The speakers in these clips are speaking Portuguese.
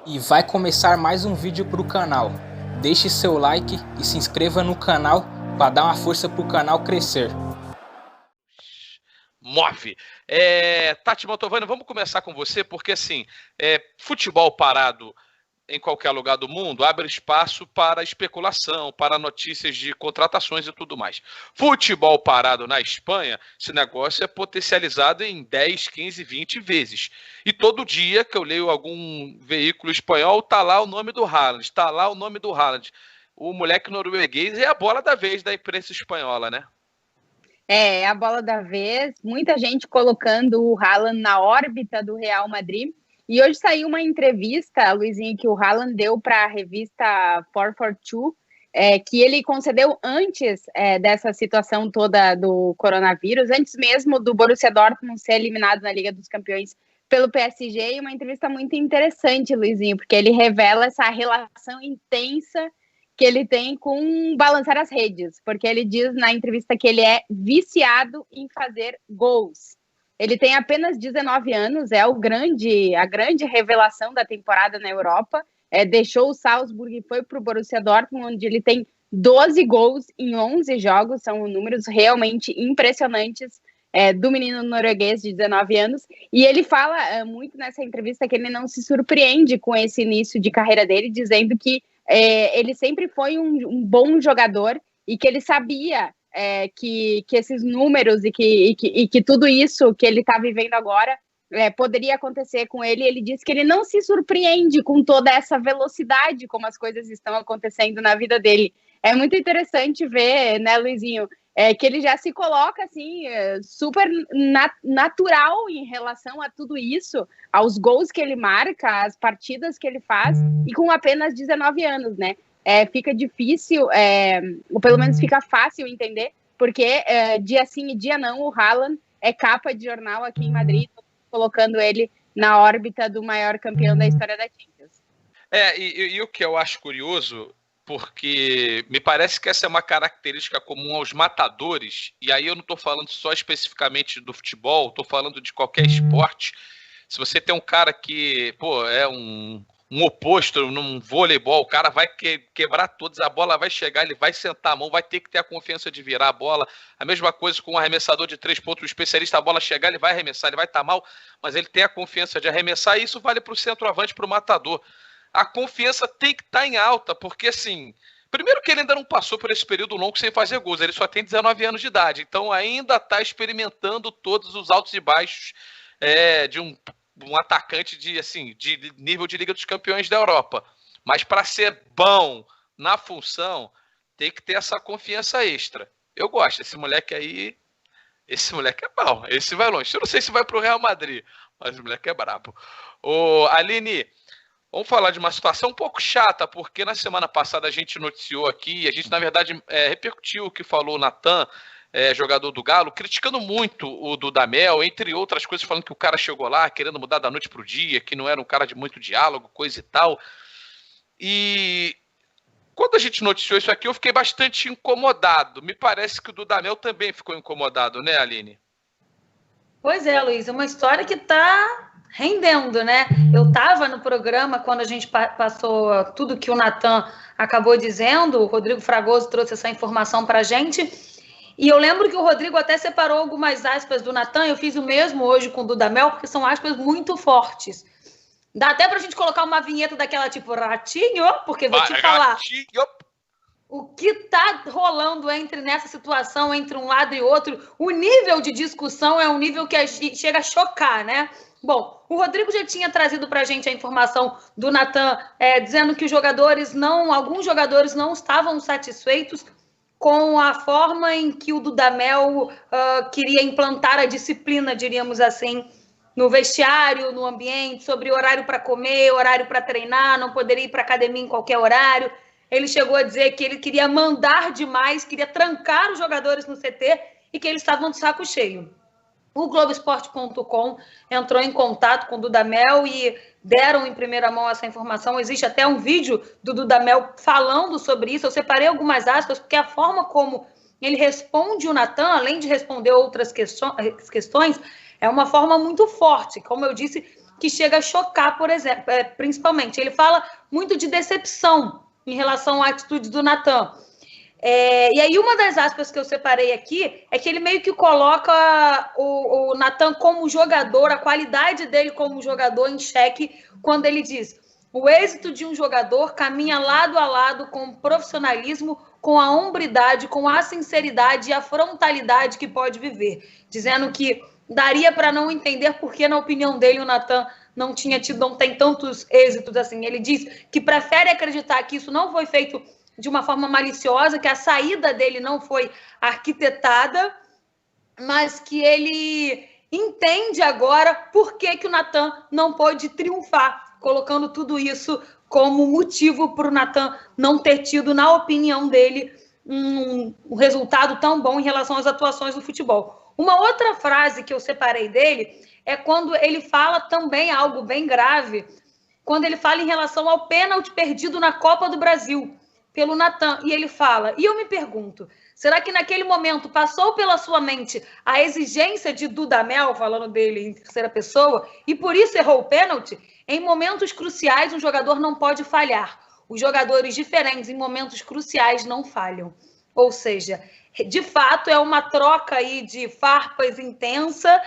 E vai começar mais um vídeo para o canal. Deixe seu like e se inscreva no canal para dar uma força para o canal crescer. Move! Tati Mantovani, vamos começar com você, porque assim, futebol parado em qualquer lugar do mundo abre espaço para especulação, para notícias de contratações e tudo mais. Futebol parado na Espanha, esse negócio é potencializado em 10, 15, 20 vezes. E todo dia que eu leio algum veículo espanhol, tá lá o nome do Haaland, tá lá o nome do Haaland. O moleque norueguês é a bola da vez da imprensa espanhola, né? É a bola da vez, muita gente colocando o Haaland na órbita do Real Madrid. E hoje saiu uma entrevista, Luizinho, que o Haaland deu para a revista 442, que ele concedeu antes dessa situação toda do coronavírus, antes mesmo do Borussia Dortmund ser eliminado na Liga dos Campeões pelo PSG, e uma entrevista muito interessante, Luizinho, porque ele revela essa relação intensa que ele tem com balançar as redes, porque ele diz na entrevista que ele é viciado em fazer gols. Ele tem apenas 19 anos, é a grande revelação da temporada na Europa, deixou o Salzburg e foi para o Borussia Dortmund, onde ele tem 12 gols em 11 jogos, são números realmente impressionantes do menino norueguês de 19 anos, e ele fala muito nessa entrevista que ele não se surpreende com esse início de carreira dele, dizendo que ele sempre foi um bom jogador e que ele sabia que esses números e que tudo isso que ele está vivendo agora poderia acontecer com ele. Ele disse que ele não se surpreende com toda essa velocidade como as coisas estão acontecendo na vida dele. É muito interessante ver, né, Luizinho, que ele já se coloca assim, super natural em relação a tudo isso, aos gols que ele marca, às partidas que ele faz, e com apenas 19 anos, né? Fica difícil, ou pelo menos fica fácil entender, porque dia sim e dia não, o Haaland é capa de jornal aqui em Madrid, colocando ele na órbita do maior campeão da história da Champions. E o que eu acho curioso, porque me parece que essa é uma característica comum aos matadores, e aí eu não estou falando só especificamente do futebol, estou falando de qualquer esporte. Se você tem um cara que, é um oposto num voleibol, o cara vai quebrar todos, a bola vai chegar, ele vai sentar a mão, vai ter que ter a confiança de virar a bola. A mesma coisa com um arremessador de 3 pontos, o especialista, a bola chegar, ele vai arremessar, ele vai estar mal, mas ele tem a confiança de arremessar, e isso vale para o centroavante, para o matador. A confiança tem que estar em alta, porque assim, primeiro que ele ainda não passou por esse período longo sem fazer gols, ele só tem 19 anos de idade, então ainda está experimentando todos os altos e baixos de um atacante de nível de Liga dos Campeões da Europa. Mas para ser bom na função, tem que ter essa confiança extra. Eu gosto, esse moleque é bom, esse vai longe. Eu não sei se vai para o Real Madrid, mas o moleque é brabo. Aline, vamos falar de uma situação um pouco chata, porque na semana passada a gente noticiou aqui, a gente na verdade repercutiu o que falou o Natan, jogador do Galo, criticando muito o Dudamel, entre outras coisas, falando que o cara chegou lá querendo mudar da noite pro dia, que não era um cara de muito diálogo, coisa e tal. E quando a gente noticiou isso aqui, eu fiquei bastante incomodado. Me parece que o Dudamel também ficou incomodado, né, Aline? Pois é, Luiz, é uma história que tá rendendo, né? Eu estava no programa quando a gente passou tudo que o Natan acabou dizendo, o Rodrigo Fragoso trouxe essa informação para a gente, e eu lembro que o Rodrigo até separou algumas aspas do Natan, eu fiz o mesmo hoje com o Dudamel, porque são aspas muito fortes. Dá até para a gente colocar uma vinheta daquela tipo ratinho, porque vou te falar... Ratinho. O que está rolando nessa situação, entre um lado e outro, o nível de discussão é um nível que chega a chocar, né? Bom, o Rodrigo já tinha trazido para a gente a informação do Natan, dizendo que alguns jogadores não estavam satisfeitos com a forma em que o Dudamel queria implantar a disciplina, diríamos assim, no vestiário, no ambiente, sobre horário para comer, horário para treinar, não poderia ir para academia em qualquer horário. Ele chegou a dizer que ele queria mandar demais, queria trancar os jogadores no CT e que eles estavam de saco cheio. O Globoesporte.com entrou em contato com o Dudamel e deram em primeira mão essa informação. Existe até um vídeo do Dudamel falando sobre isso. Eu separei algumas aspas, porque a forma como ele responde o Natan, além de responder outras questões, é uma forma muito forte. Como eu disse, que chega a chocar, por exemplo, principalmente. Ele fala muito de decepção em relação à atitude do Natan. E aí uma das aspas que eu separei aqui é que ele meio que coloca o Natan como jogador, a qualidade dele como jogador em xeque, quando ele diz: o êxito de um jogador caminha lado a lado com o profissionalismo, com a hombridade, com a sinceridade e a frontalidade que pode viver. Dizendo que daria para não entender porque, na opinião dele, o Natan não tem tantos êxitos assim. Ele diz que prefere acreditar que isso não foi feito de uma forma maliciosa, que a saída dele não foi arquitetada, mas que ele entende agora por que o Natan não pôde triunfar, colocando tudo isso como motivo para o Natan não ter tido, na opinião dele, um resultado tão bom em relação às atuações do futebol. Uma outra frase que eu separei dele é quando ele fala também algo bem grave, quando ele fala em relação ao pênalti perdido na Copa do Brasil pelo Natan, e ele fala, e eu me pergunto, será que naquele momento passou pela sua mente a exigência de Dudamel, falando dele em terceira pessoa, e por isso errou o pênalti? Em momentos cruciais, um jogador não pode falhar. Os jogadores diferentes em momentos cruciais não falham. Ou seja, de fato é uma troca aí de farpas intensa,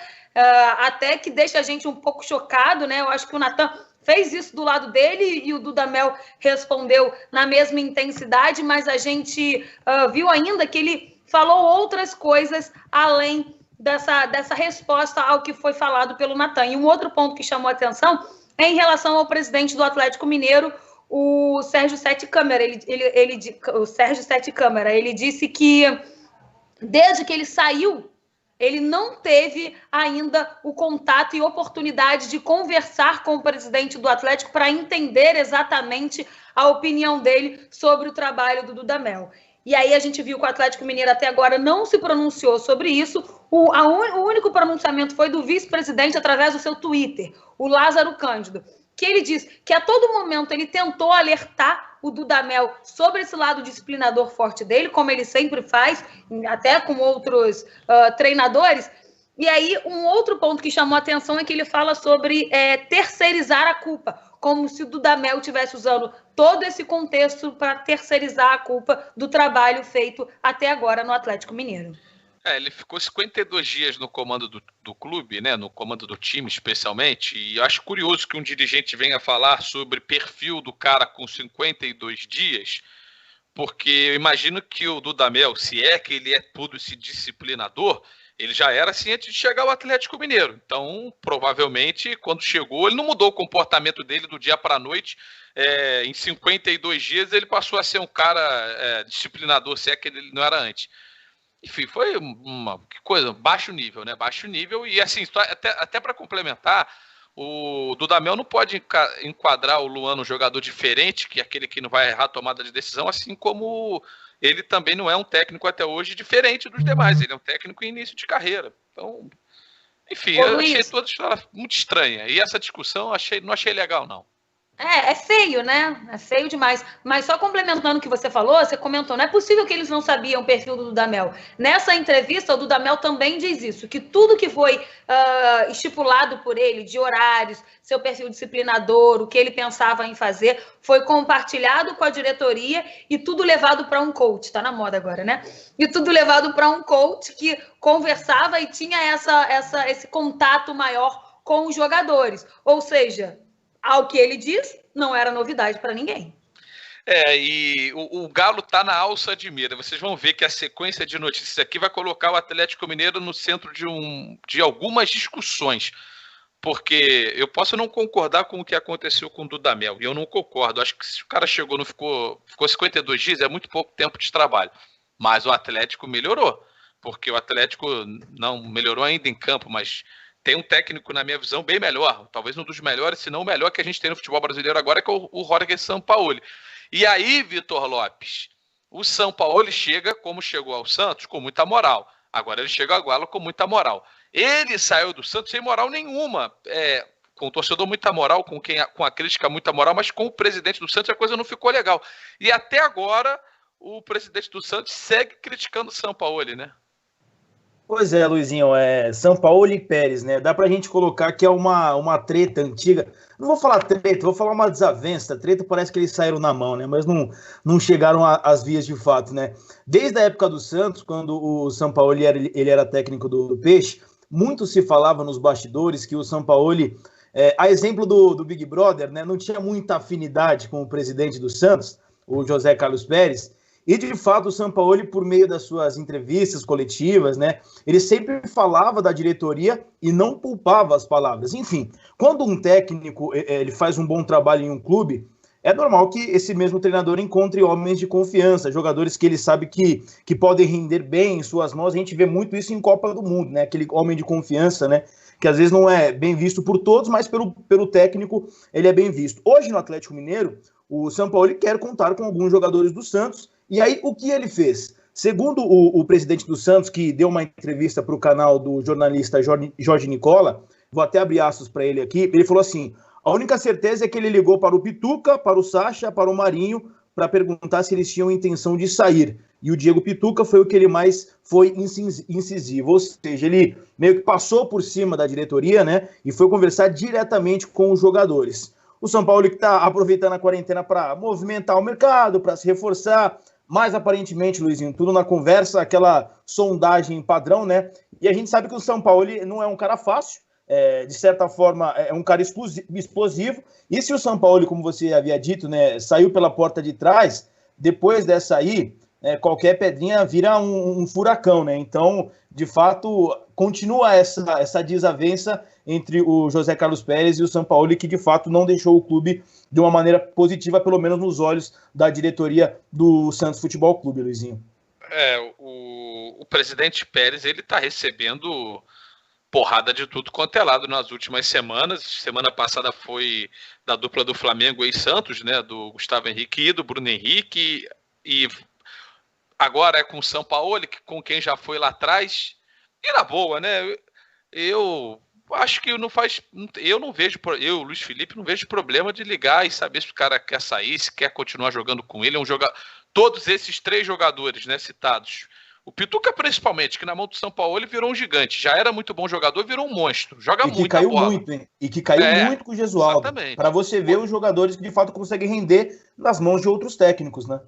até que deixa a gente um pouco chocado, né? Eu acho que o Natan fez isso do lado dele e o Dudamel respondeu na mesma intensidade, mas a gente viu ainda que ele falou outras coisas além dessa resposta ao que foi falado pelo Natan. E um outro ponto que chamou a atenção é em relação ao presidente do Atlético Mineiro, o Sérgio Sete Câmara. O Sérgio Sete Câmara, ele disse que desde que ele saiu, ele não teve ainda o contato e oportunidade de conversar com o presidente do Atlético para entender exatamente a opinião dele sobre o trabalho do Dudamel. E aí a gente viu que o Atlético Mineiro até agora não se pronunciou sobre isso. O único pronunciamento foi do vice-presidente através do seu Twitter, o Lázaro Cândido, que ele diz que a todo momento ele tentou alertar o Dudamel sobre esse lado disciplinador forte dele, como ele sempre faz, até com outros treinadores. E aí, um outro ponto que chamou a atenção é que ele fala sobre terceirizar a culpa, como se o Dudamel estivesse usando todo esse contexto para terceirizar a culpa do trabalho feito até agora no Atlético Mineiro. Ele ficou 52 dias no comando do clube, né, no comando do time especialmente, e eu acho curioso que um dirigente venha falar sobre perfil do cara com 52 dias, porque eu imagino que o Dudamel, se é que ele é todo esse disciplinador, ele já era assim antes de chegar ao Atlético Mineiro. Então, provavelmente, quando chegou, ele não mudou o comportamento dele do dia para a noite. Em 52 dias, ele passou a ser um cara disciplinador, se é que ele não era antes. Enfim, foi uma coisa, baixo nível, né? Baixo nível. E assim, até para complementar, o Dudamel não pode enquadrar o Luan um jogador diferente, que é aquele que não vai errar a tomada de decisão, assim como ele também não é um técnico até hoje diferente dos demais. Ele é um técnico em início de carreira. Então, enfim, eu achei toda a história muito estranha. E essa discussão não achei legal, não. É feio, né? É feio demais. Mas só complementando o que você falou, você comentou, não é possível que eles não sabiam o perfil do Dudamel. Nessa entrevista, o Dudamel também diz isso, que tudo que foi estipulado por ele, de horários, seu perfil disciplinador, o que ele pensava em fazer, foi compartilhado com a diretoria e tudo levado para um coach, tá na moda agora, né? E tudo levado para um coach que conversava e tinha esse contato maior com os jogadores. Ou seja, ao que ele diz, não era novidade para ninguém. E o Galo tá na alça de mira. Vocês vão ver que a sequência de notícias aqui vai colocar o Atlético Mineiro no centro de algumas discussões. Porque eu posso não concordar com o que aconteceu com o Dudamel, e eu não concordo. Acho que se o cara chegou, não ficou 52 dias, é muito pouco tempo de trabalho. Mas o Atlético melhorou, porque o Atlético não melhorou ainda em campo, mas tem um técnico, na minha visão, bem melhor, talvez um dos melhores, se não o melhor que a gente tem no futebol brasileiro agora, que é o Jorge Sampaoli. E aí, Vitor Lopes, o Sampaoli chega, como chegou ao Santos, com muita moral. Agora ele chega ao Galo com muita moral. Ele saiu do Santos sem moral nenhuma, com o torcedor muita moral, com a crítica muita moral, mas com o presidente do Santos a coisa não ficou legal. E até agora, o presidente do Santos segue criticando o Sampaoli, né? Pois é, Luizinho, Sampaoli e Pérez, né? Dá pra gente colocar que é uma treta antiga. Não vou falar treta, vou falar uma desavença. Treta parece que eles saíram na mão, né? Mas não chegaram às vias de fato, né? Desde a época do Santos, quando o Sampaoli ele era técnico do Peixe, muito se falava nos bastidores que o Sampaoli, a exemplo do Big Brother, né? Não tinha muita afinidade com o presidente do Santos, o José Carlos Pérez. E, de fato, o Sampaoli, por meio das suas entrevistas coletivas, né, ele sempre falava da diretoria e não poupava as palavras. Enfim, quando um técnico ele faz um bom trabalho em um clube, é normal que esse mesmo treinador encontre homens de confiança, jogadores que ele sabe que podem render bem em suas mãos. A gente vê muito isso em Copa do Mundo, né? Aquele homem de confiança, né? Que às vezes não é bem visto por todos, mas pelo técnico ele é bem visto. Hoje, no Atlético Mineiro, o Sampaoli quer contar com alguns jogadores do Santos. E aí, o que ele fez? Segundo o presidente do Santos, que deu uma entrevista para o canal do jornalista Jorge Nicola, vou até abrir aspas para ele aqui, ele falou assim: a única certeza é que ele ligou para o Pituca, para o Sacha, para o Marinho, para perguntar se eles tinham intenção de sair. E o Diego Pituca foi o que ele mais foi incisivo, ou seja, ele meio que passou por cima da diretoria, né, e foi conversar diretamente com os jogadores. O Sampaoli que está aproveitando a quarentena para movimentar o mercado, para se reforçar, mas aparentemente, Luizinho, tudo na conversa, aquela sondagem padrão, né? E a gente sabe que o Sampaoli não é um cara fácil, de certa forma é um cara explosivo, e se o Sampaoli, como você havia dito, né, saiu pela porta de trás, depois dessa aí, qualquer pedrinha vira um furacão, né? Então, de fato, continua essa desavença entre o José Carlos Pérez e o Sampaoli, que de fato não deixou o clube de uma maneira positiva, pelo menos nos olhos da diretoria do Santos Futebol Clube, Luizinho. O presidente Pérez, ele está recebendo porrada de tudo quanto é lado nas últimas semanas. Semana passada foi da dupla do Flamengo e Santos, né, do Gustavo Henrique e do Bruno Henrique, e agora é com o Sampaoli, com quem já foi lá atrás, e na boa, né, eu acho que eu, Luiz Felipe, não vejo problema de ligar e saber se o cara quer sair, se quer continuar jogando com ele. Todos esses três jogadores, né, citados. O Pituca, principalmente, que na mão do Sampaoli virou um gigante. Já era muito bom jogador, virou um monstro. Joga muito a bola. E que caiu muito com o Gesualdo. Para você ver os jogadores que de fato conseguem render nas mãos de outros técnicos, né?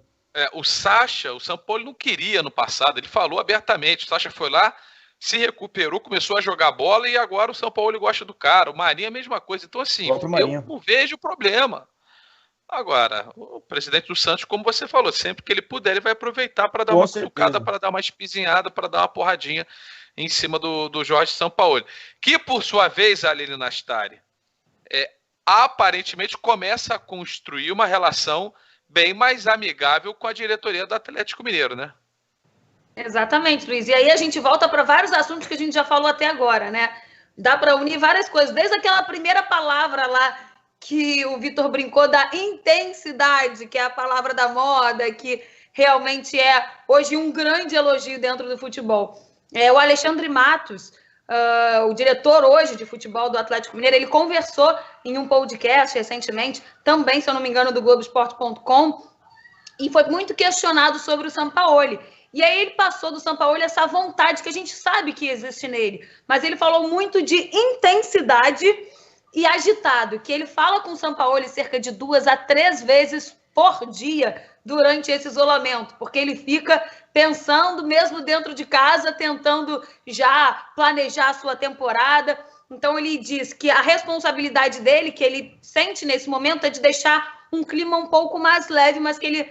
O Sacha, o Sampaoli não queria no passado. Ele falou abertamente. O Sacha foi lá, se recuperou, começou a jogar bola e agora o Sampaoli gosta do cara. O Marinho é a mesma coisa. Então, assim, eu não vejo problema. Agora, o presidente do Santos, como você falou, sempre que ele puder, ele vai aproveitar para dar uma cutucada, para dar uma espizinhada, para dar uma porradinha em cima do Jorge Sampaoli. Que, por sua vez, Aline Nastari, aparentemente começa a construir uma relação bem mais amigável com a diretoria do Atlético Mineiro, né? Exatamente, Luiz. E aí a gente volta para vários assuntos que a gente já falou até agora, né? Dá para unir várias coisas, desde aquela primeira palavra lá que o Vitor brincou da intensidade, que é a palavra da moda, que realmente é hoje um grande elogio dentro do futebol. O Alexandre Matos, o diretor hoje de futebol do Atlético Mineiro, ele conversou em um podcast recentemente, também, se eu não me engano, do Globoesporte.com, e foi muito questionado sobre o Sampaoli. E aí ele passou do Sampaoli essa vontade que a gente sabe que existe nele, mas ele falou muito de intensidade e agitado, que ele fala com o Sampaoli cerca de 2 a 3 vezes por dia durante esse isolamento, porque ele fica pensando mesmo dentro de casa, tentando já planejar a sua temporada. Então ele diz que a responsabilidade dele, que ele sente nesse momento, é de deixar um clima um pouco mais leve, mas que ele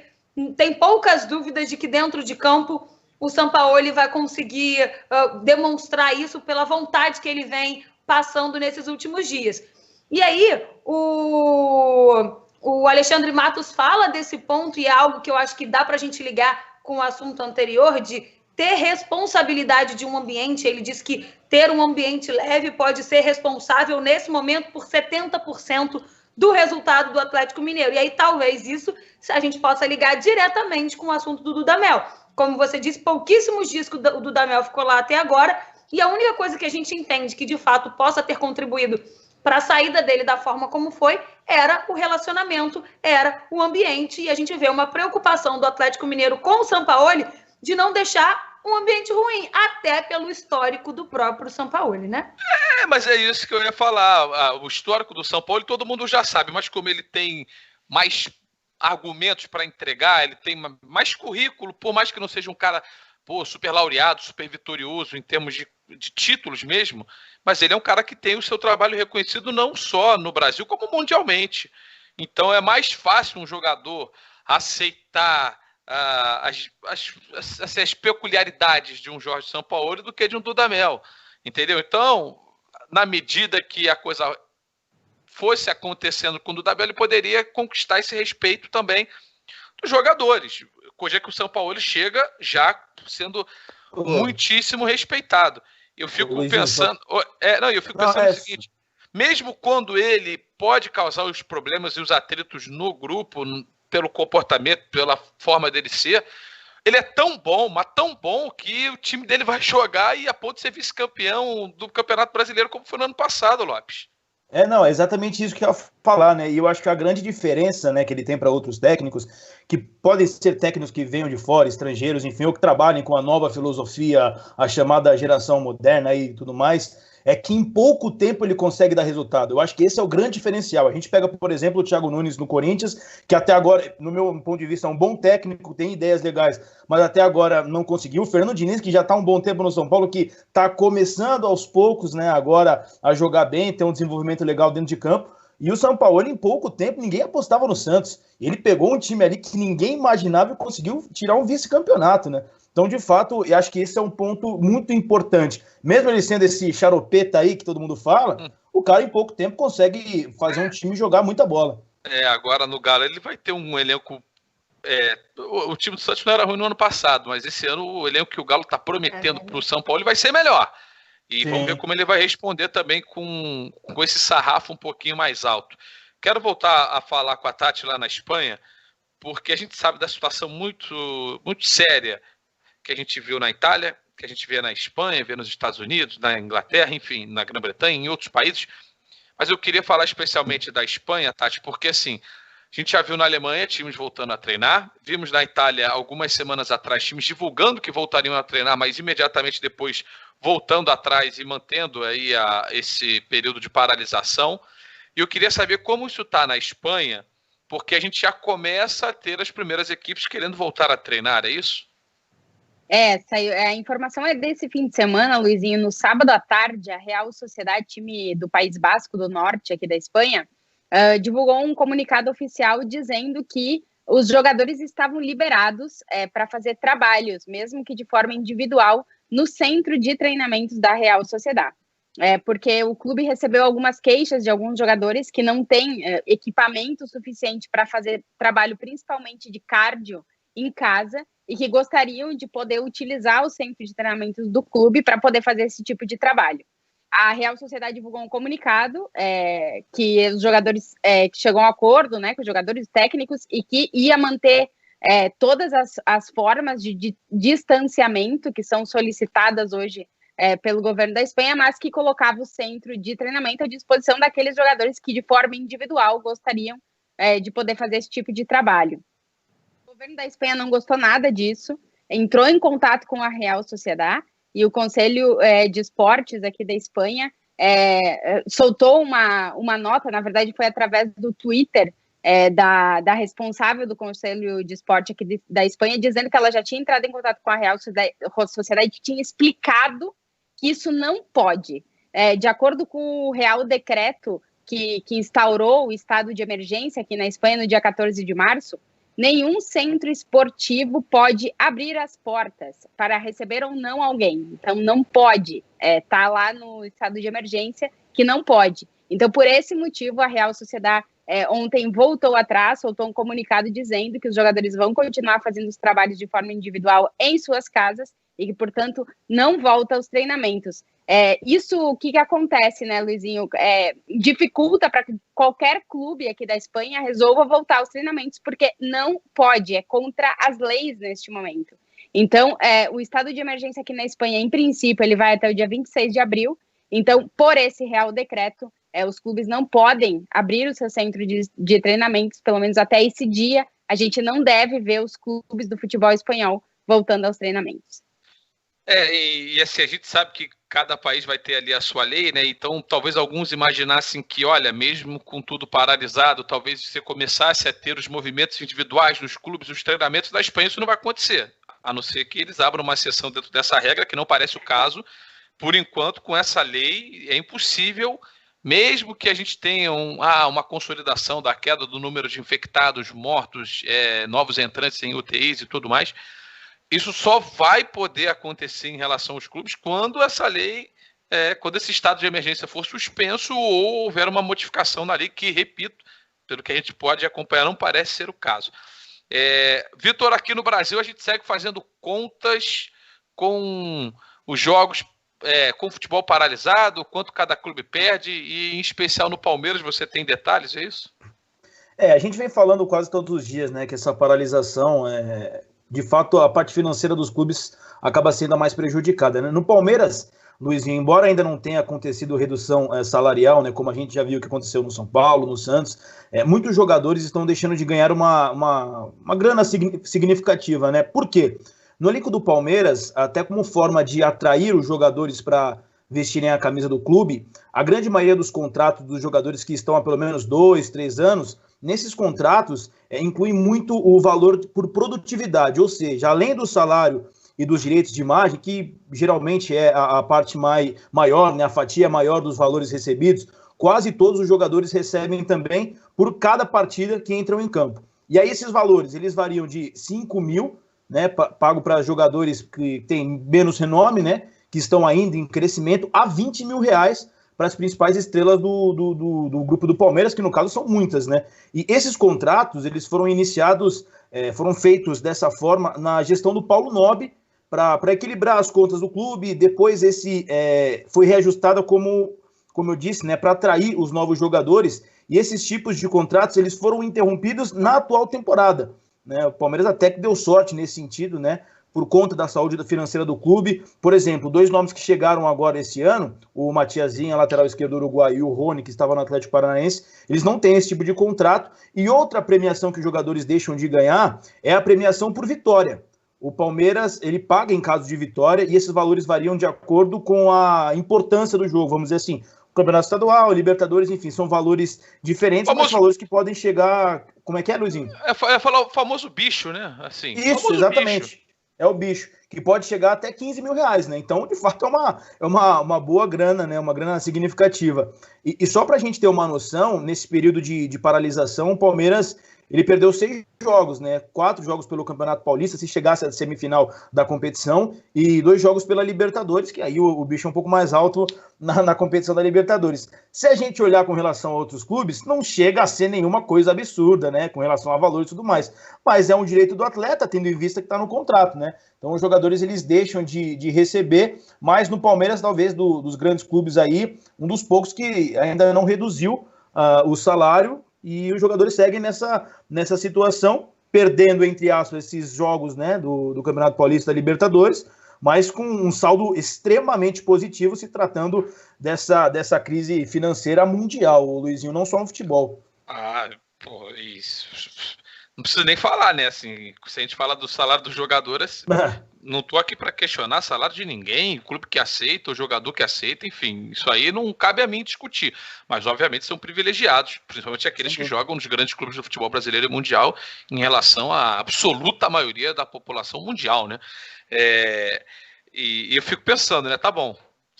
tem poucas dúvidas de que dentro de campo o Sampaoli vai conseguir demonstrar isso pela vontade que ele vem passando nesses últimos dias. E aí, o Alexandre Matos fala desse ponto, e é algo que eu acho que dá para a gente ligar com o assunto anterior, de ter responsabilidade de um ambiente. Ele diz que ter um ambiente leve pode ser responsável, nesse momento, por 70% do resultado do Atlético Mineiro. E aí, talvez isso a gente possa ligar diretamente com o assunto do Dudamel. Como você disse, pouquíssimos dias que o Dudamel ficou lá até agora, e a única coisa que a gente entende que, de fato, possa ter contribuído para a saída dele da forma como foi, era o relacionamento, era o ambiente, e a gente vê uma preocupação do Atlético Mineiro com o Sampaoli de não deixar um ambiente ruim, até pelo histórico do próprio São Paulo, né? Mas é isso que eu ia falar. O histórico do São Paulo todo mundo já sabe, mas como ele tem mais argumentos para entregar, ele tem mais currículo, por mais que não seja um cara super laureado, super vitorioso em termos de títulos mesmo, mas ele é um cara que tem o seu trabalho reconhecido não só no Brasil, como mundialmente. Então é mais fácil um jogador aceitar as peculiaridades de um Jorge Sampaoli do que de um Dudamel, entendeu? Então, na medida que a coisa fosse acontecendo com o Dudamel, ele poderia conquistar esse respeito também dos jogadores, coisa que o Sampaoli chega já sendo muitíssimo respeitado. Eu fico pensando, o seguinte, mesmo quando ele pode causar os problemas e os atritos no grupo, pelo comportamento, pela forma dele ser, ele é tão bom, mas tão bom, que o time dele vai jogar e a ponto de ser vice-campeão do Campeonato Brasileiro, como foi no ano passado, Lopes. É exatamente isso que eu ia falar, né? E eu acho que a grande diferença, né, que ele tem para outros técnicos, que podem ser técnicos que venham de fora, estrangeiros, enfim, ou que trabalhem com a nova filosofia, a chamada geração moderna e tudo mais, é que em pouco tempo ele consegue dar resultado. Eu acho que esse é o grande diferencial. A gente pega, por exemplo, o Thiago Nunes no Corinthians, que até agora, no meu ponto de vista, é um bom técnico, tem ideias legais, mas até agora não conseguiu. O Fernando Diniz, que já está um bom tempo no São Paulo, que está começando aos poucos, né, agora a jogar bem, ter um desenvolvimento legal dentro de campo. E o São Paulo, em pouco tempo, ninguém apostava no Santos. Ele pegou um time ali que ninguém imaginava e conseguiu tirar um vice-campeonato, né? Então, de fato, eu acho que esse é um ponto muito importante. Mesmo ele sendo esse xaropeta aí que todo mundo fala, o cara em pouco tempo consegue fazer um time jogar muita bola. Agora no Galo ele vai ter um elenco... o time do Santos não era ruim no ano passado, mas esse ano o elenco que o Galo está prometendo para o São Paulo vai ser melhor. E sim, vamos ver como ele vai responder também com esse sarrafo um pouquinho mais alto. Quero voltar a falar com a Tati lá na Espanha, porque a gente sabe da situação muito, muito séria que a gente viu na Itália, que a gente vê na Espanha, vê nos Estados Unidos, na Inglaterra, enfim, na Grã-Bretanha, em outros países. Mas eu queria falar especialmente da Espanha, Tati, porque assim, a gente já viu na Alemanha times voltando a treinar, vimos na Itália algumas semanas atrás times divulgando que voltariam a treinar, mas imediatamente depois voltando atrás e mantendo aí esse período de paralisação. E eu queria saber como isso está na Espanha, porque a gente já começa a ter as primeiras equipes querendo voltar a treinar, é isso? Saiu, a informação é desse fim de semana, Luizinho. No sábado à tarde, a Real Sociedade, time do País Basco do Norte, aqui da Espanha, divulgou um comunicado oficial dizendo que os jogadores estavam liberados para fazer trabalhos, mesmo que de forma individual, no centro de treinamentos da Real Sociedade. Porque o clube recebeu algumas queixas de alguns jogadores que não têm equipamento suficiente para fazer trabalho, principalmente de cardio, em casa, e que gostariam de poder utilizar o centro de treinamentos do clube para poder fazer esse tipo de trabalho. A Real Sociedade divulgou um comunicado que os jogadores que chegou a um acordo, né, com os jogadores técnicos, e que ia manter todas as formas de distanciamento que são solicitadas hoje pelo governo da Espanha, mas que colocava o centro de treinamento à disposição daqueles jogadores que de forma individual gostariam de poder fazer esse tipo de trabalho. O governo da Espanha não gostou nada disso, entrou em contato com a Real Sociedade e o Conselho de Esportes aqui da Espanha soltou uma nota, na verdade foi através do Twitter da responsável do Conselho de Esporte aqui da Espanha, dizendo que ela já tinha entrado em contato com a Real Sociedade e tinha explicado que isso não pode. De acordo com o Real Decreto que instaurou o estado de emergência aqui na Espanha no dia 14 de março, nenhum centro esportivo pode abrir as portas para receber ou não alguém. Então, não pode. Tá lá no estado de emergência que não pode. Então, por esse motivo, a Real Sociedade ontem voltou atrás, soltou um comunicado dizendo que os jogadores vão continuar fazendo os trabalhos de forma individual em suas casas e que, portanto, não volta aos treinamentos. Isso, o que acontece, né, Luizinho? Dificulta para que qualquer clube aqui da Espanha resolva voltar aos treinamentos, porque não pode, é contra as leis neste momento. Então, o estado de emergência aqui na Espanha, em princípio, ele vai até o dia 26 de abril. Então, por esse Real Decreto, os clubes não podem abrir o seu centro de treinamentos, pelo menos até esse dia. A gente não deve ver os clubes do futebol espanhol voltando aos treinamentos. E assim, a gente sabe que cada país vai ter ali a sua lei, né? Então, talvez alguns imaginassem que, olha, mesmo com tudo paralisado, talvez você começasse a ter os movimentos individuais nos clubes, os treinamentos. Da Espanha, isso não vai acontecer, a não ser que eles abram uma exceção dentro dessa regra, que não parece o caso. Por enquanto, com essa lei, é impossível, mesmo que a gente tenha uma consolidação da queda do número de infectados, mortos, novos entrantes em UTIs e tudo mais. Isso só vai poder acontecer em relação aos clubes quando essa lei, quando esse estado de emergência for suspenso ou houver uma modificação na lei, que, repito, pelo que a gente pode acompanhar, não parece ser o caso. Vitor, aqui no Brasil a gente segue fazendo contas com os jogos com o futebol paralisado, quanto cada clube perde, e em especial no Palmeiras, você tem detalhes, é isso? A gente vem falando quase todos os dias, né, que essa paralisação de fato, a parte financeira dos clubes acaba sendo a mais prejudicada, né? No Palmeiras, Luizinho, embora ainda não tenha acontecido redução salarial, né, como a gente já viu que aconteceu no São Paulo, no Santos, muitos jogadores estão deixando de ganhar uma grana significativa, né? Por quê? No elenco do Palmeiras, até como forma de atrair os jogadores para vestirem a camisa do clube, a grande maioria dos contratos dos jogadores que estão há pelo menos 2, 3 anos, nesses contratos, inclui muito o valor por produtividade, ou seja, além do salário e dos direitos de imagem, que geralmente é a parte maior, né, a fatia maior dos valores recebidos, quase todos os jogadores recebem também por cada partida que entram em campo. E aí esses valores, eles variam de 5 mil, né, pago para jogadores que têm menos renome, né, que estão ainda em crescimento, a 20 mil reais para as principais estrelas do grupo do Palmeiras, que no caso são muitas, né? E esses contratos, eles foram iniciados, foram feitos dessa forma na gestão do Paulo Nobre, para equilibrar as contas do clube. Depois esse foi reajustado, como eu disse, né, para atrair os novos jogadores, e esses tipos de contratos, eles foram interrompidos na atual temporada, né? O Palmeiras até que deu sorte nesse sentido, né, por conta da saúde financeira do clube. Por exemplo, 2 nomes que chegaram agora esse ano, o Matiazinha, lateral esquerdo do Uruguai, e o Rony, que estava no Atlético Paranaense, eles não têm esse tipo de contrato. E outra premiação que os jogadores deixam de ganhar é a premiação por vitória. O Palmeiras, ele paga em caso de vitória, e esses valores variam de acordo com a importância do jogo, vamos dizer assim. O Campeonato Estadual, Libertadores, enfim, são valores diferentes, mas valores que podem chegar... Como é que é, Luizinho? Falar o famoso bicho, né? Assim, isso, exatamente. Bicho. É o bicho, que pode chegar até 15 mil reais, né? Então, de fato, é uma boa grana, né? Uma grana significativa. E só para a gente ter uma noção, nesse período de paralisação, o Palmeiras, ele perdeu 6 jogos, né? 4 jogos pelo Campeonato Paulista, se chegasse à semifinal da competição, e 2 jogos pela Libertadores, que aí o bicho é um pouco mais alto na competição da Libertadores. Se a gente olhar com relação a outros clubes, não chega a ser nenhuma coisa absurda, né? Com relação a valores e tudo mais. Mas é um direito do atleta, tendo em vista que está no contrato, né? Então os jogadores, eles deixam de receber, mas no Palmeiras, talvez, dos grandes clubes aí, um dos poucos que ainda não reduziu o salário, e os jogadores seguem nessa situação, perdendo, entre aspas, esses jogos, né, do Campeonato Paulista da Libertadores, mas com um saldo extremamente positivo, se tratando dessa crise financeira mundial, Luizinho, não só no futebol. Isso. Não precisa nem falar, né? Assim, se a gente fala do salário dos jogadores, não tô aqui para questionar salário de ninguém, o clube que aceita, o jogador que aceita, enfim, isso aí não cabe a mim discutir. Mas, obviamente, são privilegiados, principalmente aqueles que jogam nos grandes clubes do futebol brasileiro e mundial, em relação à absoluta maioria da população mundial, né? E eu fico pensando, né? Tá bom.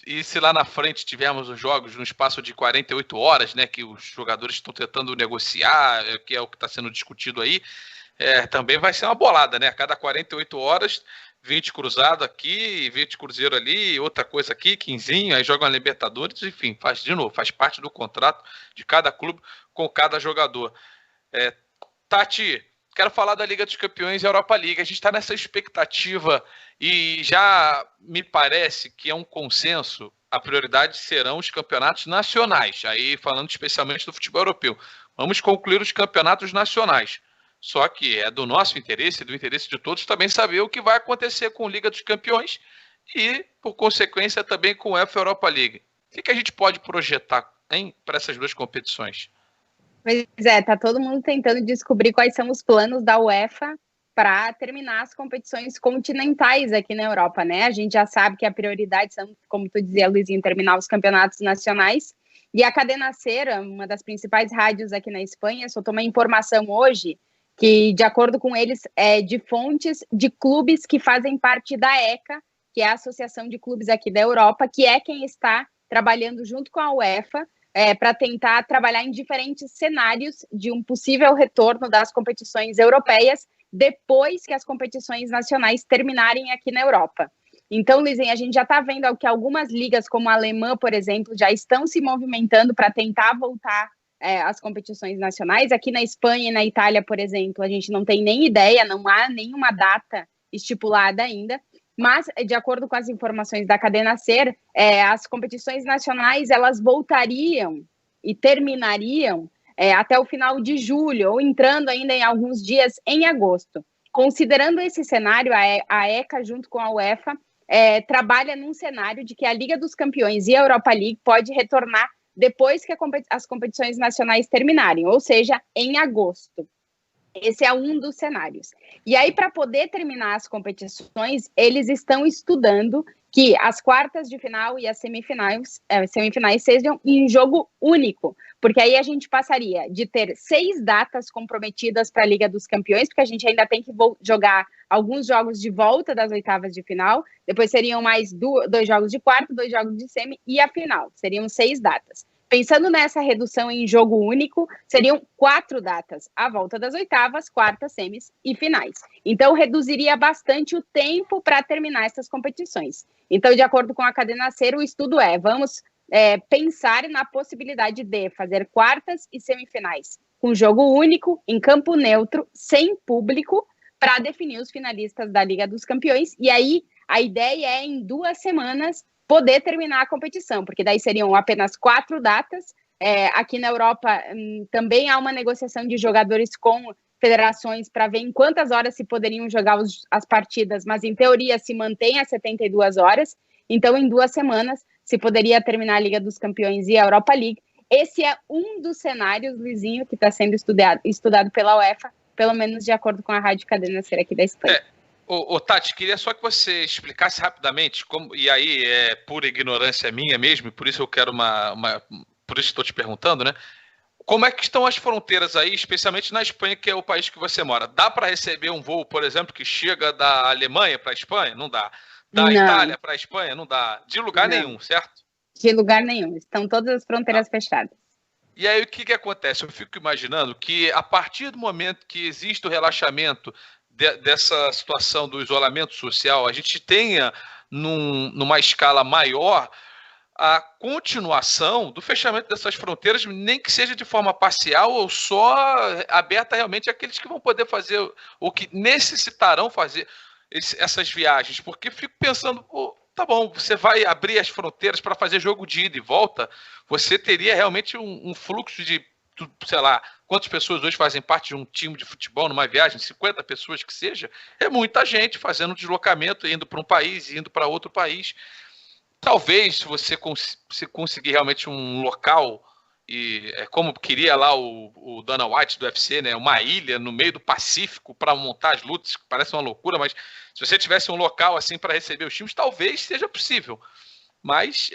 E se lá na frente tivermos os jogos no espaço de 48 horas, né, que os jogadores estão tentando negociar, que é o que está sendo discutido aí, também vai ser uma bolada, né? A cada 48 horas, 20 cruzado aqui, 20 cruzeiro ali, outra coisa aqui, 15, aí jogam a Libertadores, enfim, faz parte do contrato de cada clube com cada jogador. Tati, quero falar da Liga dos Campeões e Europa League. A gente está nessa expectativa e já me parece que é um consenso, a prioridade serão os campeonatos nacionais, aí falando especialmente do futebol europeu. Vamos concluir os campeonatos nacionais. Só que é do nosso interesse, do interesse de todos, também saber o que vai acontecer com a Liga dos Campeões e, por consequência, também com a UEFA Europa League. O que a gente pode projetar para essas 2 competições? Pois tá todo mundo tentando descobrir quais são os planos da UEFA para terminar as competições continentais aqui na Europa, né? A gente já sabe que a prioridade são, como tu dizia, Luizinho, terminar os campeonatos nacionais. E a Cadena Ser, uma das principais rádios aqui na Espanha, soltou uma informação hoje que, de acordo com eles, é de fontes de clubes que fazem parte da ECA, que é a Associação de Clubes aqui da Europa, que é quem está trabalhando junto com a UEFA para tentar trabalhar em diferentes cenários de um possível retorno das competições europeias depois que as competições nacionais terminarem aqui na Europa. Então, Luizinho, a gente já está vendo que algumas ligas, como a alemã, por exemplo, já estão se movimentando para tentar voltar às competições nacionais. Aqui na Espanha e na Itália, por exemplo, a gente não tem nem ideia, não há nenhuma data estipulada ainda, mas, de acordo com as informações da Cadena Ser, as competições nacionais, elas voltariam e terminariam até o final de julho, ou entrando ainda em alguns dias em agosto. Considerando esse cenário, a ECA, junto com a UEFA, trabalha num cenário de que a Liga dos Campeões e a Europa League pode retornar depois que as competições nacionais terminarem, ou seja, em agosto. Esse é um dos cenários. E aí, para poder terminar as competições, eles estão estudando que as quartas de final e as semifinais sejam em jogo único, porque aí a gente passaria de ter 6 datas comprometidas para a Liga dos Campeões, porque a gente ainda tem que jogar alguns jogos de volta das oitavas de final, depois seriam mais 2 jogos de quarto, 2 jogos de semi e a final, seriam 6 datas. Pensando nessa redução em jogo único, seriam 4 datas, a volta das oitavas, quartas, semis e finais. Então, reduziria bastante o tempo para terminar essas competições. Então, de acordo com a Cadena Ser, o estudo vamos pensar na possibilidade de fazer quartas e semifinais com jogo único, em campo neutro, sem público, para definir os finalistas da Liga dos Campeões. E aí, a ideia é, em 2 semanas, poder terminar a competição, porque daí seriam apenas 4 datas. Aqui na Europa também há uma negociação de jogadores com federações para ver em quantas horas se poderiam jogar as partidas, mas em teoria se mantém as 72 horas. Então, em 2 semanas, se poderia terminar a Liga dos Campeões e a Europa League. Esse é um dos cenários, Luizinho, que está sendo estudado pela UEFA, pelo menos de acordo com a Rádio Cadena Ser aqui da Espanha. Tati, queria só que você explicasse rapidamente, e aí é pura ignorância minha mesmo, e por isso eu quero por isso estou te perguntando, né? Como é que estão as fronteiras aí, especialmente na Espanha, que é o país que você mora? Dá para receber um voo, por exemplo, que chega da Alemanha para a Espanha? Não dá. Da Itália para a Espanha? Não dá. De lugar nenhum, certo? De lugar nenhum. Estão todas as fronteiras fechadas. E aí o que acontece? Eu fico imaginando que a partir do momento que existe o relaxamento dessa situação do isolamento social, a gente tenha numa escala maior a continuação do fechamento dessas fronteiras, nem que seja de forma parcial ou só aberta realmente àqueles que vão poder fazer ou que necessitarão fazer essas viagens, porque fico pensando, tá bom, você vai abrir as fronteiras para fazer jogo de ida e volta, você teria realmente um fluxo de, sei lá, quantas pessoas hoje fazem parte de um time de futebol numa viagem, 50 pessoas que seja, é muita gente fazendo um deslocamento, indo para um país, indo para outro país. Talvez, se você conseguir realmente um local, e como queria lá o Dana White do UFC, né, uma ilha no meio do Pacífico para montar as lutas, que parece uma loucura, mas se você tivesse um local assim para receber os times, talvez seja possível. Mas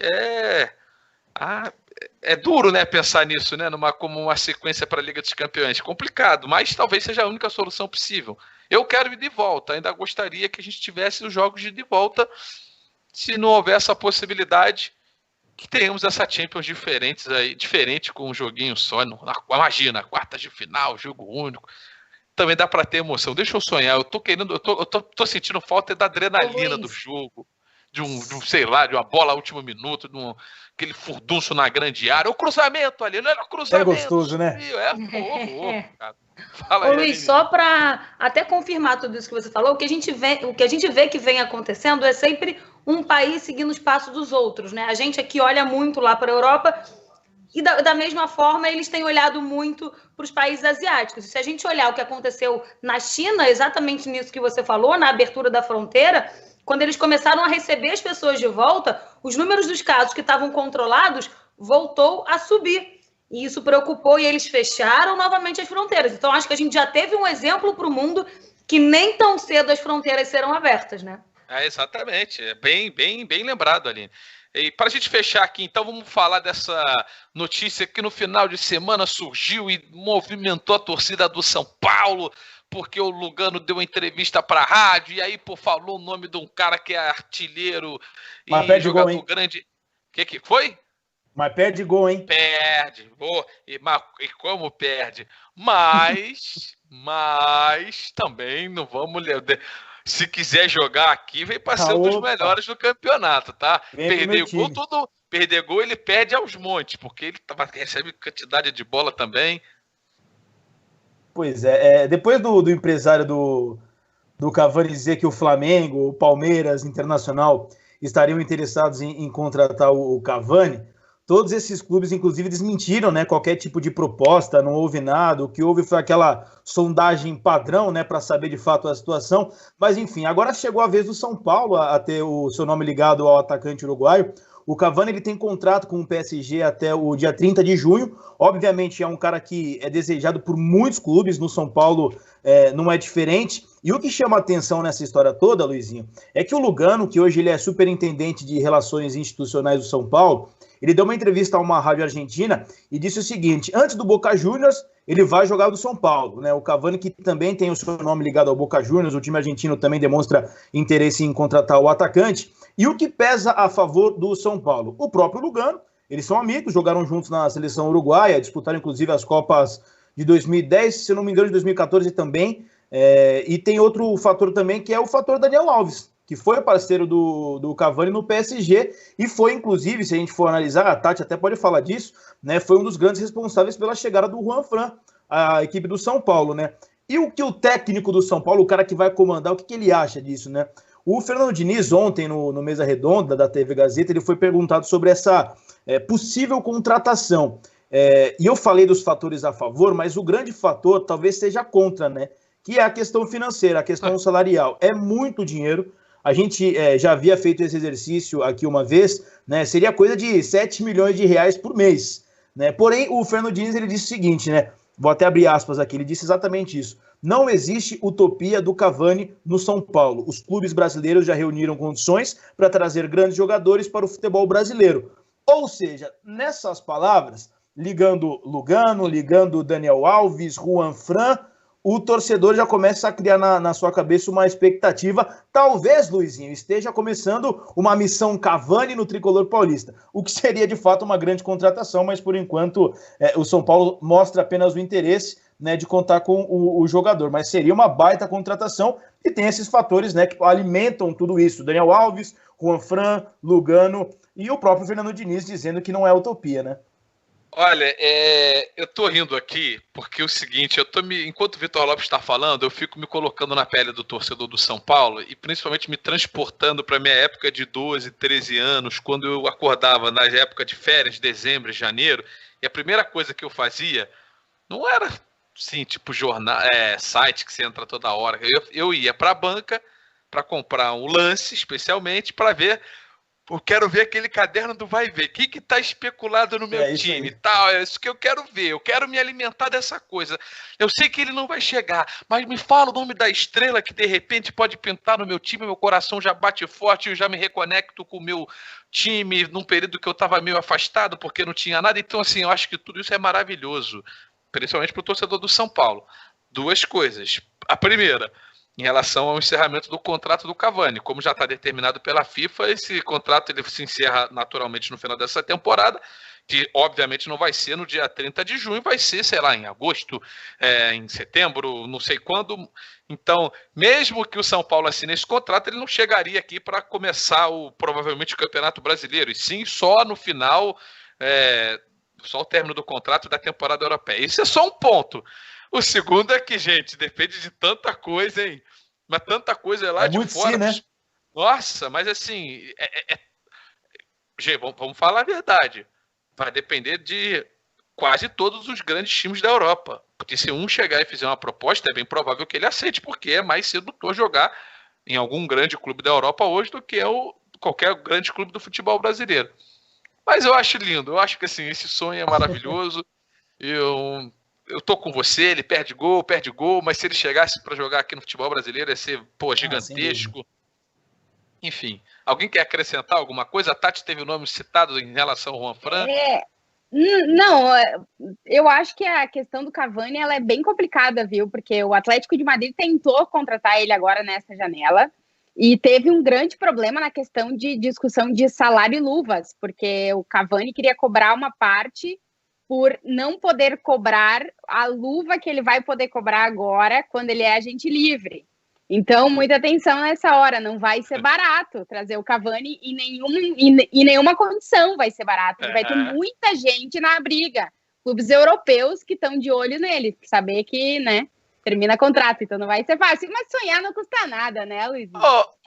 é duro, né, pensar nisso, né, como uma sequência para a Liga dos Campeões. Complicado, mas talvez seja a única solução possível. Eu quero ir de volta, ainda gostaria que a gente tivesse os jogos de volta. Se não houver essa possibilidade, que tenhamos essa Champions diferente com um joguinho só. Imagina, quartas de final, jogo único. Também dá para ter emoção. Deixa eu sonhar. Eu tô sentindo falta da adrenalina do jogo. De sei lá, de uma bola último minuto, aquele furdunço na grande área. O cruzamento ali, não era o cruzamento. É gostoso, né? Cara. Fala aí, Luiz, só para até confirmar tudo isso que você falou, o que a gente vê que vem acontecendo é sempre um país seguindo os passos dos outros, né? A gente aqui olha muito lá para a Europa e da mesma forma eles têm olhado muito para os países asiáticos. Se a gente olhar o que aconteceu na China, exatamente nisso que você falou, na abertura da fronteira, quando eles começaram a receber as pessoas de volta, os números dos casos que estavam controlados voltou a subir. E isso preocupou e eles fecharam novamente as fronteiras. Então, acho que a gente já teve um exemplo para o mundo que nem tão cedo as fronteiras serão abertas, né? Exatamente. É bem lembrado, Aline. E para a gente fechar aqui, então, vamos falar dessa notícia que no final de semana surgiu e movimentou a torcida do São Paulo, porque o Lugano deu uma entrevista para a rádio e aí falou o nome de um cara que é artilheiro e jogador grande. O que foi? Mas perde gol, hein? Perde. E como perde? Mas também não vamos... Se quiser jogar aqui, vem para ser um dos melhores do campeonato, tá? Perder gol, ele perde aos montes, porque ele recebe quantidade de bola também. Pois é, depois do empresário do Cavani dizer que o Flamengo, o Palmeiras, Internacional estariam interessados em contratar o Cavani, todos esses clubes, inclusive, desmentiram, né, qualquer tipo de proposta, não houve nada. O que houve foi aquela sondagem padrão, né, para saber de fato a situação. Mas, enfim, agora chegou a vez do São Paulo a ter o seu nome ligado ao atacante uruguaio. O Cavani ele tem contrato com o PSG até o dia 30 de junho. Obviamente, é um cara que é desejado por muitos clubes. No São Paulo não é diferente. E o que chama a atenção nessa história toda, Luizinho, é que o Lugano, que hoje ele é superintendente de relações institucionais do São Paulo, ele deu uma entrevista a uma rádio argentina e disse o seguinte: antes do Boca Juniors, ele vai jogar do São Paulo, né? O Cavani, que também tem o seu nome ligado ao Boca Juniors, o time argentino também demonstra interesse em contratar o atacante. E o que pesa a favor do São Paulo? O próprio Lugano, eles são amigos, jogaram juntos na seleção uruguaia, disputaram inclusive as Copas de 2010, se não me engano de 2014 também. E tem outro fator também, que é o fator Daniel Alves, que foi parceiro do Cavani no PSG e foi, inclusive, se a gente for analisar, a Tati até pode falar disso, né, foi um dos grandes responsáveis pela chegada do Juan Fran, à equipe do São Paulo, né? E o que o técnico do São Paulo, o cara que vai comandar, o que ele acha disso, né? O Fernando Diniz, ontem, no Mesa Redonda da TV Gazeta, ele foi perguntado sobre essa possível contratação. E eu falei dos fatores a favor, mas o grande fator talvez seja contra, né? Que é a questão financeira, a questão salarial. É muito dinheiro. A gente já havia feito esse exercício aqui uma vez, né? Seria coisa de 7 milhões de reais por mês, né? Porém, o Fernando Diniz ele disse o seguinte, né? Vou até abrir aspas aqui, ele disse exatamente isso. Não existe utopia do Cavani no São Paulo. Os clubes brasileiros já reuniram condições para trazer grandes jogadores para o futebol brasileiro. Ou seja, nessas palavras, ligando Lugano, ligando Daniel Alves, Juan Fran, o torcedor já começa a criar na sua cabeça uma expectativa. Talvez, Luizinho, esteja começando uma missão Cavani no tricolor paulista, o que seria de fato uma grande contratação, mas por enquanto o São Paulo mostra apenas o interesse, né, de contar com o jogador, mas seria uma baita contratação e tem esses fatores, né, que alimentam tudo isso. Daniel Alves, Juan Fran, Lugano e o próprio Fernando Diniz dizendo que não é utopia, né? Olha, eu tô rindo aqui porque é o seguinte, enquanto o Vitor Lopes está falando, eu fico me colocando na pele do torcedor do São Paulo e principalmente me transportando para minha época de 12, 13 anos, quando eu acordava na época de férias, dezembro, janeiro, e a primeira coisa que eu fazia não era assim, tipo jornal, site que você entra toda hora. Eu ia para a banca para comprar um lance, especialmente para ver. Eu quero ver aquele caderno do vai ver. O que está especulado no meu time e tal. É isso que eu quero ver. Eu quero me alimentar dessa coisa. Eu sei que ele não vai chegar, mas me fala o nome da estrela que de repente pode pintar no meu time. Meu coração já bate forte. Eu já me reconecto com o meu time num período que eu estava meio afastado porque não tinha nada. Então, assim, eu acho que tudo isso é maravilhoso. Principalmente para o torcedor do São Paulo. Duas coisas. A primeira, em relação ao encerramento do contrato do Cavani. Como já está determinado pela FIFA, esse contrato ele se encerra naturalmente no final dessa temporada, que obviamente não vai ser no dia 30 de junho, vai ser, sei lá, em agosto, em setembro, não sei quando. Então, mesmo que o São Paulo assine esse contrato, ele não chegaria aqui para começar provavelmente o Campeonato Brasileiro, e sim só no final, só o término do contrato da temporada europeia. Isso é só um ponto. O segundo é que, gente, depende de tanta coisa, hein? Mas tanta coisa lá de fora. Sim, né? Nossa, mas assim... Gente, vamos falar a verdade. Vai depender de quase todos os grandes times da Europa. Porque se um chegar e fizer uma proposta, é bem provável que ele aceite, porque é mais sedutor jogar em algum grande clube da Europa hoje do que qualquer grande clube do futebol brasileiro. Mas eu acho lindo. Eu acho que assim, esse sonho é maravilhoso. eu tô com você, ele perde gol, mas se ele chegasse para jogar aqui no futebol brasileiro ia ser, gigantesco. Enfim, alguém quer acrescentar alguma coisa? A Tati teve o nome citado em relação ao Juanfran? Não, eu acho que a questão do Cavani ela é bem complicada, viu? Porque o Atlético de Madrid tentou contratar ele agora nessa janela e teve um grande problema na questão de discussão de salário e luvas, porque o Cavani queria cobrar uma parte por não poder cobrar a luva que ele vai poder cobrar agora quando ele é agente livre. Então, muita atenção nessa hora, não vai ser barato trazer o Cavani em nenhuma condição vai ser barato. Vai ter muita gente na briga. Clubes europeus que estão de olho nele, saber que, né, termina contrato, então não vai ser fácil. Mas sonhar não custa nada, né, Luiz?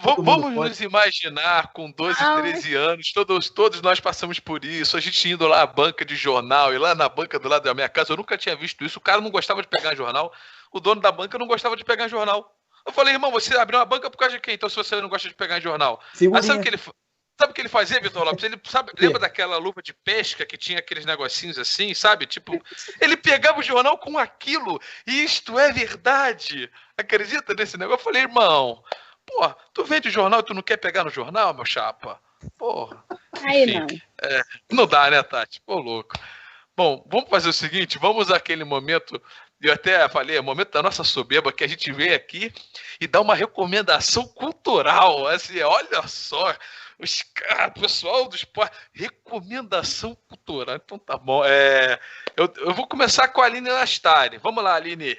Vamos nos imaginar com 12, 13 anos, todos nós passamos por isso, a gente indo lá à banca de jornal, e lá na banca do lado da minha casa, eu nunca tinha visto isso, o cara não gostava de pegar jornal, o dono da banca não gostava de pegar jornal. Eu falei, irmão, você abriu uma banca por causa de quê? Então, se você não gosta de pegar em jornal. Mas sabe o que ele fazia, Vitor Lopes? Ele lembra daquela luva de pesca que tinha aqueles negocinhos assim, sabe? Tipo, ele pegava o jornal com aquilo. E isto é verdade. Acredita nesse negócio? Eu falei, irmão, tu vende jornal e tu não quer pegar no jornal, meu chapa? Porra. Aí não. Não dá, né, Tati? Pô, louco. Bom, vamos fazer o seguinte, vamos àquele momento... Eu até falei, é o momento da nossa soberba, que a gente vem aqui e dá uma recomendação cultural. Assim, olha só, o pessoal do esporte, recomendação cultural. Então tá bom. Eu vou começar com a Aline Nastari. Vamos lá, Aline.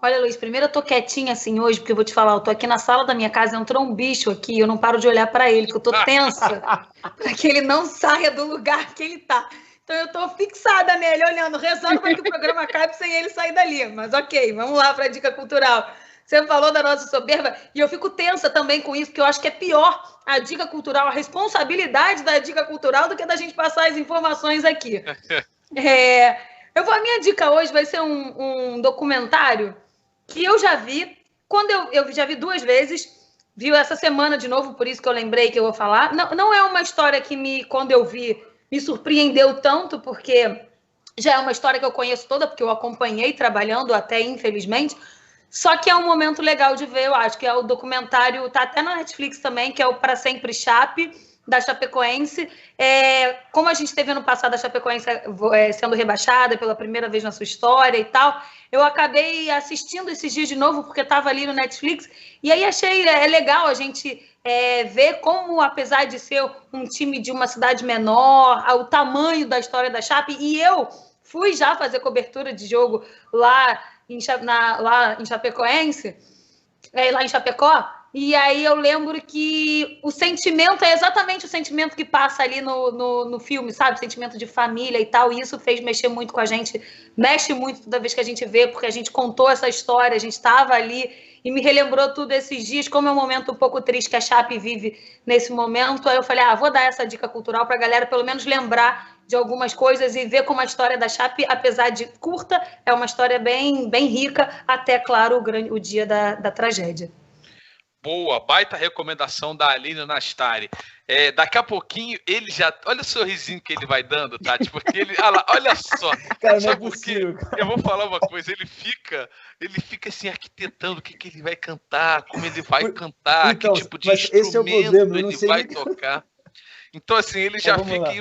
Olha, Luiz, primeiro eu tô quietinha assim hoje, porque eu vou te falar, eu tô aqui na sala da minha casa, entrou um bicho aqui, eu não paro de olhar para ele, porque eu tô tensa para que ele não saia do lugar que ele tá. Então eu tô fixada nele, olhando, rezando para que o programa acabe sem ele sair dali. Mas ok, vamos lá para a dica cultural. Você falou da nossa soberba e eu fico tensa também com isso, porque eu acho que é pior a dica cultural, a responsabilidade da dica cultural do que da gente passar as informações aqui. A minha dica hoje vai ser um documentário que eu já vi, eu já vi 2 vezes, viu essa semana de novo, por isso que eu lembrei que eu vou falar. Não é uma história que quando eu vi, me surpreendeu tanto, porque já é uma história que eu conheço toda, porque eu acompanhei trabalhando até, infelizmente. Só que é um momento legal de ver, eu acho, que é o documentário, tá até na Netflix também, que é o Pra Sempre Chape, da Chapecoense. Como a gente teve ano passado a Chapecoense sendo rebaixada pela primeira vez na sua história e tal, eu acabei assistindo esses dias de novo, porque estava ali no Netflix, e aí achei legal a gente ver como, apesar de ser um time de uma cidade menor, o tamanho da história da Chape, e eu fui já fazer cobertura de jogo lá em Chapecoense, lá em Chapecó, e aí eu lembro que o sentimento é exatamente o sentimento que passa ali no filme, sabe? O sentimento de família e tal, e isso fez mexer muito com a gente, mexe muito toda vez que a gente vê, porque a gente contou essa história, a gente estava ali e me relembrou tudo esses dias, como é um momento um pouco triste que a Chape vive nesse momento. Aí eu falei, vou dar essa dica cultural para a galera pelo menos lembrar de algumas coisas e ver como a história da Chape, apesar de curta, é uma história bem, bem rica, até, claro, o dia da tragédia. Boa, baita recomendação da Aline Nastari. Daqui a pouquinho ele já... Olha o sorrisinho que ele vai dando, Tati, porque ele... olha só. Cara, não é possível. Eu vou falar uma coisa, ele fica assim arquitetando o que ele vai cantar, como ele vai cantar, então, que tipo de instrumento ele vai tocar. Então, assim, ele já fica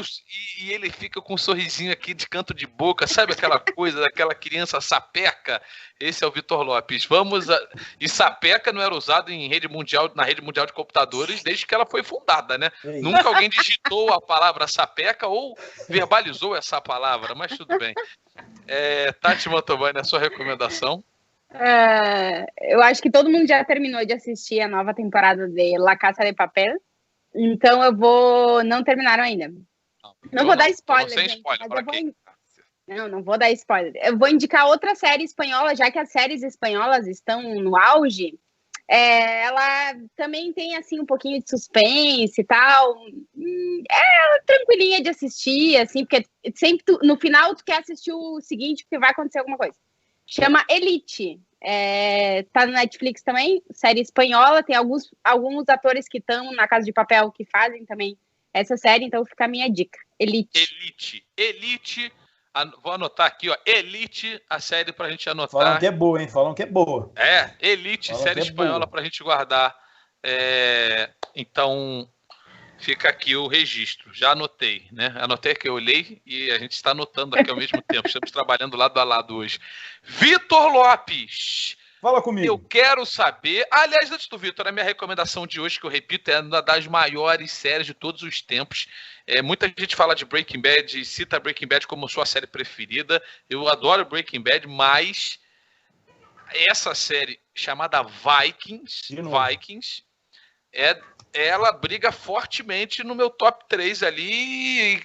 e ele fica com um sorrisinho aqui de canto de boca, sabe aquela coisa daquela criança sapeca? Esse é o Vitor Lopes. E sapeca não era usado na rede mundial de computadores desde que ela foi fundada, né? Nunca alguém digitou a palavra sapeca ou verbalizou essa palavra, mas tudo bem. Tati Mantovani, a sua recomendação? Eu acho que todo mundo já terminou de assistir a nova temporada de La Casa de Papel. Então eu vou... Não terminaram ainda. Não vou dar spoiler, sem gente. Spoiler, Não vou dar spoiler. Eu vou indicar outra série espanhola, já que as séries espanholas estão no auge. Ela também tem, assim, um pouquinho de suspense e tal. Tranquilinha de assistir, assim, porque sempre no final tu quer assistir o seguinte, porque vai acontecer alguma coisa. Chama Elite. Tá no Netflix também, série espanhola, tem alguns atores que estão na Casa de Papel que fazem também essa série, então fica a minha dica. Elite. Vou anotar aqui, ó. Elite, a série pra gente anotar. Falam que é boa, hein? Falam que é boa. Elite, Falam série que é espanhola boa. pra gente guardar. Então, fica aqui o registro. Já anotei, né? Anotei que eu olhei e a gente está anotando aqui ao mesmo tempo. Estamos trabalhando lado a lado hoje. Vitor Lopes. Fala comigo. Eu quero saber... Aliás, antes do Vitor, a minha recomendação de hoje, que eu repito, é uma das maiores séries de todos os tempos. Muita gente fala de Breaking Bad e cita Breaking Bad como sua série preferida. Eu adoro Breaking Bad, mas essa série chamada Vikings, ela briga fortemente no meu top 3 ali,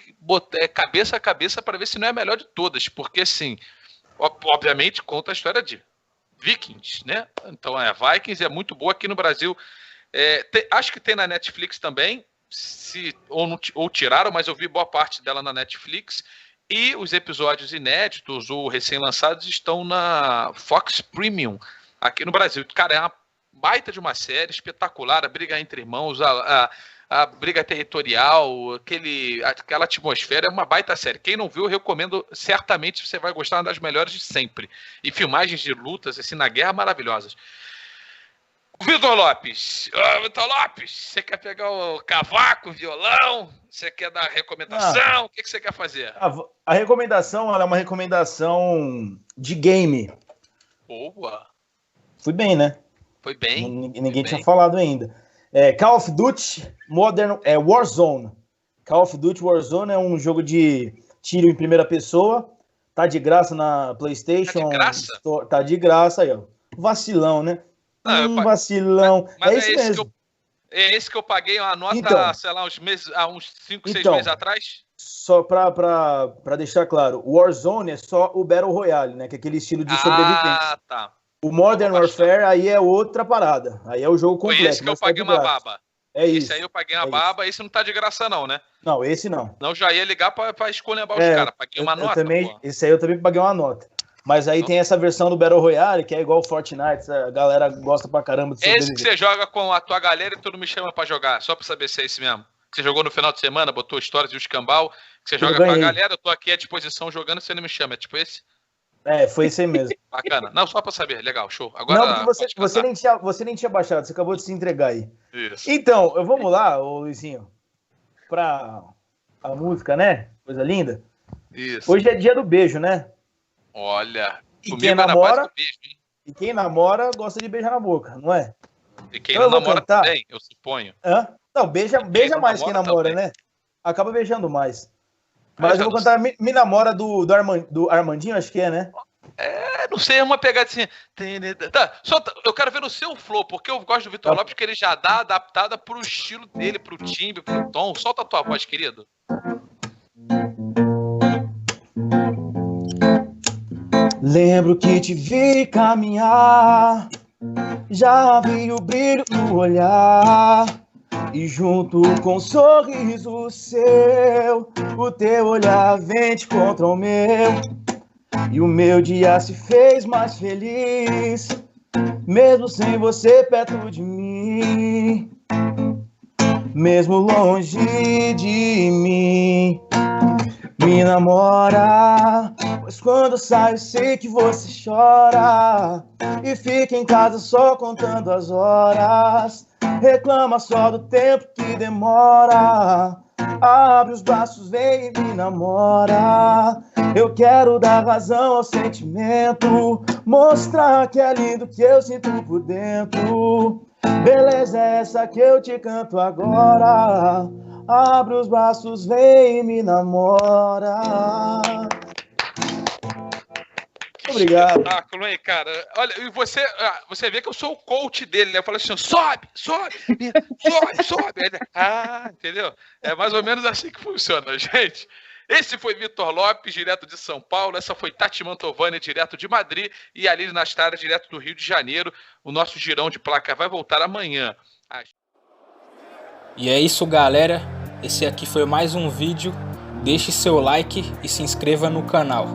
cabeça a cabeça para ver se não é a melhor de todas, porque assim, obviamente conta a história de Vikings, né? Então Vikings é muito boa aqui no Brasil. Acho que tem na Netflix também, ou tiraram, mas eu vi boa parte dela na Netflix. E os episódios inéditos ou recém-lançados estão na Fox Premium aqui no Brasil. Cara, é uma baita de uma série espetacular, a briga entre irmãos, a briga territorial, aquela atmosfera, é uma baita série. Quem não viu, eu recomendo, certamente você vai gostar, uma das melhores de sempre. E filmagens de lutas assim na guerra maravilhosas. Vitor Lopes, você quer pegar o cavaco, o violão? Você quer dar recomendação? O que você quer fazer? A recomendação, ela é uma recomendação de game. Boa. Fui bem, né? Foi bem. Ninguém tinha falado ainda. Call of Duty Modern Warzone. Call of Duty Warzone é um jogo de tiro em primeira pessoa. Tá de graça na PlayStation. Tá de graça? Tá de graça aí, ó. Vacilão, né? Vacilão. Mas é isso mesmo. É esse que eu paguei uma nota, então, sei lá, uns 5, 6 meses atrás? Só pra deixar claro, o Warzone é só o Battle Royale, né? Que é aquele estilo de sobrevivência. Tá. O Modern Warfare aí é outra parada. Aí é o jogo completo. Foi esse que eu paguei uma baba. Esse aí eu paguei uma baba, esse não tá de graça não, né? Não, esse não. Não, já ia ligar pra escolher os caras. Paguei uma nota, esse aí eu também paguei uma nota. Mas aí tem essa versão do Battle Royale, que é igual o Fortnite, a galera gosta pra caramba de sobreviver. Esse que você joga com a tua galera e tu não me chama pra jogar, só pra saber se é esse mesmo. Que você jogou no final de semana, botou histórias e o escambau, que você joga com a galera, eu tô aqui à disposição jogando, você não me chama, é tipo esse? Foi esse aí mesmo. Bacana. Não, só pra saber, legal, show. Agora, não, porque você nem tinha baixado, você acabou de se entregar aí. Isso. Então, vamos lá, Luizinho, pra a música, né? Coisa linda. Isso. Hoje é dia do beijo, né? Olha, e quem namora, beijo, hein? E quem namora gosta de beijar na boca, não é? E quem não namora também, eu suponho. Não, beija mais quem namora, também, né? Acaba beijando mais. Mas eu vou cantar Me Namora do Armandinho, acho que é, né? Não sei, é uma pegada assim. Tá, eu quero ver no seu flow, porque eu gosto do Vitor Lopes, que ele já dá adaptada pro estilo dele, pro timbre, pro tom. Solta a tua voz, querido. Lembro que te vi caminhar, já vi o brilho no olhar, e junto com um sorriso seu, o teu olhar vente contra o meu, e o meu dia se fez mais feliz, mesmo sem você perto de mim, mesmo longe de mim. Me namora, pois quando saio sei que você chora e fica em casa só contando as horas. Reclama só do tempo que demora. Abre os braços, vem e me namora. Eu quero dar razão ao sentimento, mostrar que é lindo que eu sinto por dentro. Beleza é essa que eu te canto agora. Abre os braços, vem e me namora. Obrigado. Espetáculo, hein, cara? Olha, e você vê que eu sou o coach dele, né? Eu falo assim, sobe. Entendeu? É mais ou menos assim que funciona, gente. Esse foi Vitor Lopes, direto de São Paulo. Essa foi Tati Mantovani, direto de Madrid. E Aline Nastara, direto do Rio de Janeiro. O nosso girão de placa vai voltar amanhã. E é isso, galera. Esse aqui foi mais um vídeo. Deixe seu like e se inscreva no canal.